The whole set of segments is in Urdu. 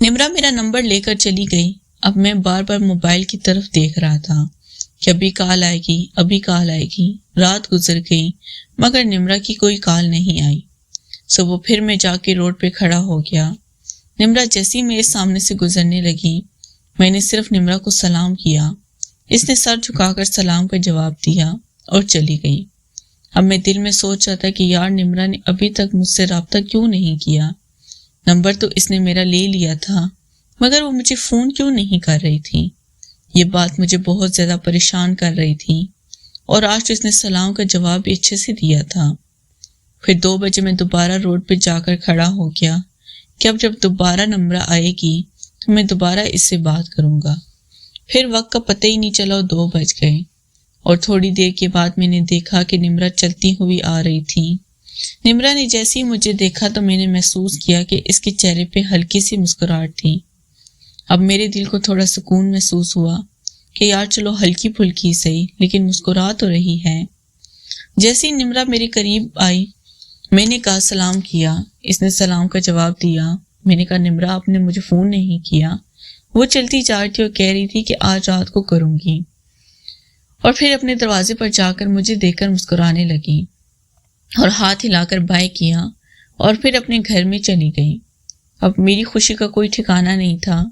نمرا میرا نمبر لے کر چلی گئی۔ اب میں بار بار موبائل کی طرف دیکھ رہا تھا کہ ابھی کال آئے گی، ابھی کال آئے گی۔ رات گزر گئی مگر نمرا کی کوئی کال نہیں آئی۔ صبح پھر میں جا کے روڈ پہ کھڑا ہو گیا۔ نمرا جیسی میرے سامنے سے گزرنے لگی، میں نے صرف نمرا کو سلام کیا۔ اس نے سر جھکا کر سلام کا جواب دیا اور چلی گئی۔ اب میں دل میں سوچ رہا تھا کہ یار نمرا نے ابھی تک مجھ سے رابطہ کیوں نہیں کیا؟ نمبر تو اس نے میرا لے لیا تھا مگر وہ مجھے فون کیوں نہیں کر رہی تھی؟ یہ بات مجھے بہت زیادہ پریشان کر رہی تھی، اور آج تو اس نے سلام کا جواب بھی اچھے سے دیا تھا۔ پھر 2 بجے میں دوبارہ روڈ پہ جا کر کھڑا ہو گیا کہ اب جب دوبارہ نمرا آئے گی تو میں دوبارہ اس سے بات کروں گا۔ پھر وقت کا پتہ ہی نہیں چلا اور 2 بج گئے، اور تھوڑی دیر کے بعد میں نے دیکھا کہ نمرا چلتی ہوئی آ رہی تھی۔ نمرا نے جیسے ہی مجھے دیکھا تو میں نے محسوس کیا کہ اس کے چہرے پہ ہلکی سی مسکراہٹ تھی۔ اب میرے دل کو تھوڑا سکون محسوس ہوا کہ یار چلو ہلکی پھلکی صحیح لیکن مسکرا تو رہی ہے۔ جیسے ہی نمرا میرے قریب آئی میں نے کہا سلام کیا۔ اس نے سلام کا جواب دیا۔ میں نے کہا نمرا آپ نے مجھے فون نہیں کیا؟ وہ چلتی جا رہی تھی اور کہہ رہی تھی کہ آج رات کو کروں گی، اور پھر اپنے دروازے پر جا کر مجھے دیکھ کر مسکرانے لگی اور ہاتھ ہلا کر بائے کیا اور پھر اپنے گھر میں چلی گئی۔ اب میری خوشی کا کوئی ٹھکانہ نہیں تھا۔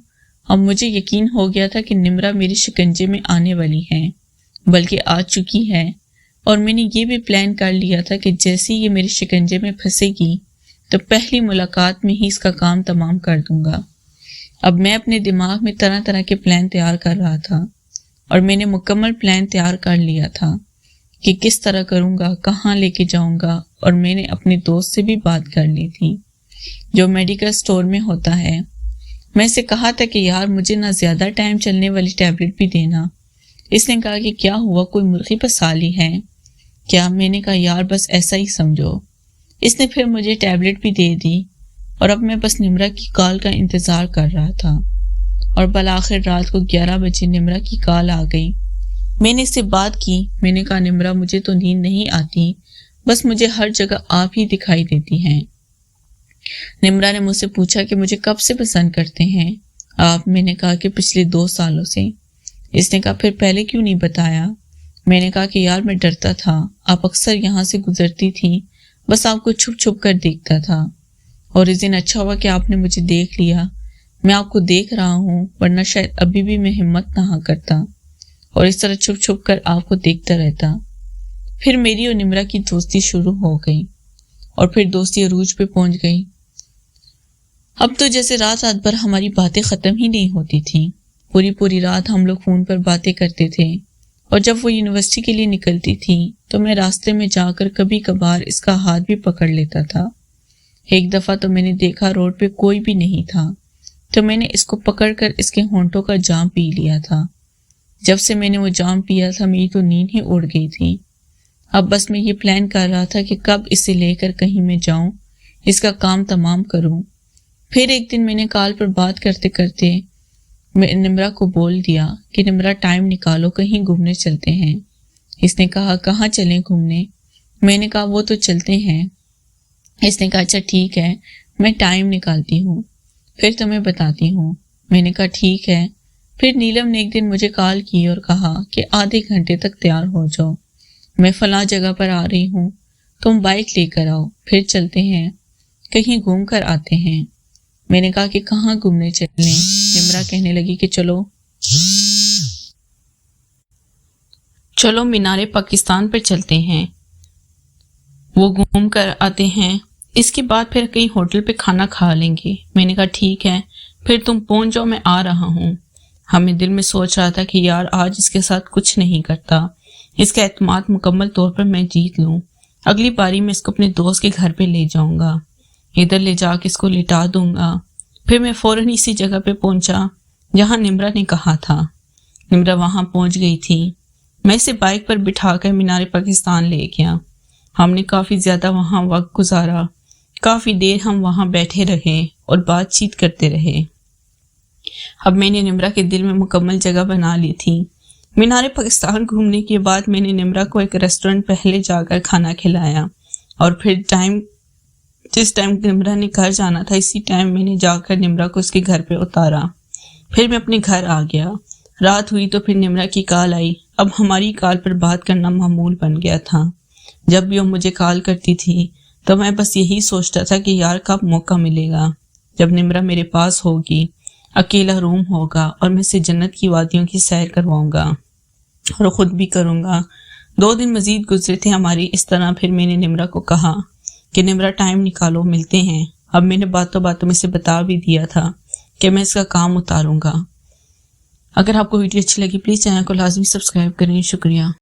اب مجھے یقین ہو گیا تھا کہ نمرا میرے شکنجے میں آنے والی ہے، بلکہ آ چکی ہے، اور میں نے یہ بھی پلان کر لیا تھا کہ جیسے یہ میرے شکنجے میں پھنسے گی تو پہلی ملاقات میں ہی اس کا کام تمام کر دوں گا۔ اب میں اپنے دماغ میں طرح طرح کے پلان تیار کر رہا تھا، اور میں نے مکمل پلان تیار کر لیا تھا کہ کس طرح کروں گا، کہاں لے کے جاؤں گا، اور میں نے اپنے دوست سے بھی بات کر لی تھی جو میڈیکل سٹور میں ہوتا ہے۔ میں اسے کہا تھا کہ یار مجھے نہ زیادہ ٹائم چلنے والی ٹیبلٹ بھی دینا۔ اس نے کہا کہ کیا ہوا، کوئی مرغی پسالی ہے کیا؟ میں نے کہا یار بس ایسا ہی سمجھو۔ اس نے پھر مجھے ٹیبلٹ بھی دے دی، اور اب میں بس نمرا کی کال کا انتظار کر رہا تھا، اور بالآخر رات کو 11 بجے نمرا کی کال آ گئی۔ میں نے اس سے بات کی۔ میں نے کہا نمرا مجھے تو نیند نہیں آتی، بس مجھے ہر جگہ آپ ہی دکھائی دیتی ہیں۔ نمرا نے مجھ سے پوچھا کہ مجھے کب سے پسند کرتے ہیں آپ؟ میں نے کہا کہ پچھلے 2 سالوں سے۔ اس نے کہا پھر پہلے کیوں نہیں بتایا؟ میں نے کہا کہ یار میں ڈرتا تھا، آپ اکثر یہاں سے گزرتی تھی، بس آپ کو چھپ چھپ کر دیکھتا تھا، اور اس دن اچھا ہوا کہ آپ نے مجھے دیکھ لیا۔ میں آپ کو دیکھ رہا ہوں، ورنہ شاید ابھی بھی میں ہمت نہ کرتا اور اس طرح چھپ چھپ کر آپ کو دیکھتا رہتا۔ پھر میری اور نمرا کی دوستی شروع ہو گئی، اور پھر دوستی عروج پہ پہنچ گئی۔ اب تو جیسے رات رات بھر ہماری باتیں ختم ہی نہیں ہوتی تھیں۔ پوری رات ہم لوگ فون پر باتیں کرتے تھے، اور جب وہ یونیورسٹی کے لیے نکلتی تھی تو میں راستے میں جا کر کبھی کبھار اس کا ہاتھ بھی پکڑ لیتا تھا۔ ایک دفعہ تو میں نے دیکھا روڈ پہ کوئی بھی نہیں تھا، تو میں نے اس کو پکڑ کر اس کے ہونٹوں کا جام پی لیا تھا۔ جب سے میں نے وہ جام پیا تھا میری تو نیند ہی اڑ گئی تھی۔ اب بس میں یہ پلان کر رہا تھا کہ کب اسے لے کر کہیں میں جاؤں، اس کا کام تمام کروں۔ پھر ایک دن میں نے کال پر بات کرتے کرتے میں نمرا کو بول دیا کہ نمرا ٹائم نکالو، کہیں گھومنے چلتے ہیں۔ اس نے کہا کہاں چلیں گھومنے؟ میں نے کہا وہ تو چلتے ہیں۔ اس نے کہا اچھا ٹھیک ہے، میں ٹائم نکالتی ہوں، پھر تمہیں بتاتی ہوں۔ میں نے کہا ٹھیک ہے۔ پھر نیلم نے ایک دن مجھے کال کی اور کہا کہ آدھے گھنٹے تک تیار ہو جاؤ، میں فلاں جگہ پر آ رہی ہوں، تم بائک لے کر آؤ، پھر چلتے ہیں، کہیں گھوم کر آتے ہیں۔ میں نے کہا کہ کہاں گھومنے چلیں؟ نمرا کہنے لگی کہ چلو مینار پاکستان پر چلتے ہیں، وہ گھوم کر آتے ہیں، اس کے بعد پھر کہیں ہوٹل پہ کھانا کھا لیں گے۔ میں نے کہا ٹھیک ہے، پھر تم پہنچ جاؤ، میں آ رہا ہوں۔ ہمیں دل میں سوچ رہا تھا کہ یار آج اس کے ساتھ کچھ نہیں کرتا، اس کا اعتماد مکمل طور پر میں جیت لوں، اگلی باری میں اس کو اپنے دوست کے گھر پہ لے جاؤں گا، ادھر لے جا کے اس کو لٹا دوں گا۔ پھر میں فوراً اسی جگہ پہ پہنچا جہاں نمرا نے کہا تھا۔ نمرا وہاں پہنچ گئی تھی۔ میں اسے بائک پر بٹھا کر مینار پاکستان لے گیا۔ ہم نے کافی زیادہ وہاں وقت گزارا، کافی دیر ہم وہاں بیٹھے رہے اور بات چیت کرتے رہے۔ اب میں نے نمرا کے دل میں مکمل جگہ بنا لی تھی۔ مینار پاکستان گھومنے کے بعد میں نے نمرا کو ایک ریسٹورنٹ پہلے جا کر کھانا کھلایا، اور پھر ٹائم جس ٹائم نمرہ نے گھر جانا تھا اسی ٹائم میں نے جا کر نمرہ کو اس کے گھر پہ اتارا۔ پھر میں اپنے گھر آ گیا۔ رات ہوئی تو پھر نمرہ کی کال آئی۔ اب ہماری کال پر بات کرنا معمول بن گیا تھا۔ جب بھی وہ مجھے کال کرتی تھی تو میں بس یہی سوچتا تھا کہ یار کب موقع ملے گا جب نمرہ میرے پاس ہوگی، اکیلا روم ہوگا اور میں اسے جنت کی وادیوں کی سیر کرواؤں گا اور خود بھی کروں گا۔ 2 دن مزید گزرے تھے ہماری اس طرح۔ پھر میں نے نمرہ کو کہا کہ نمرہ ٹائم نکالو، ملتے ہیں۔ اب میں نے باتوں باتوں میں سے بتا بھی دیا تھا کہ میں اس کا کام اتاروں گا۔ اگر آپ کو ویڈیو اچھی لگی پلیز چینل کو لازمی سبسکرائب کریں۔ شکریہ۔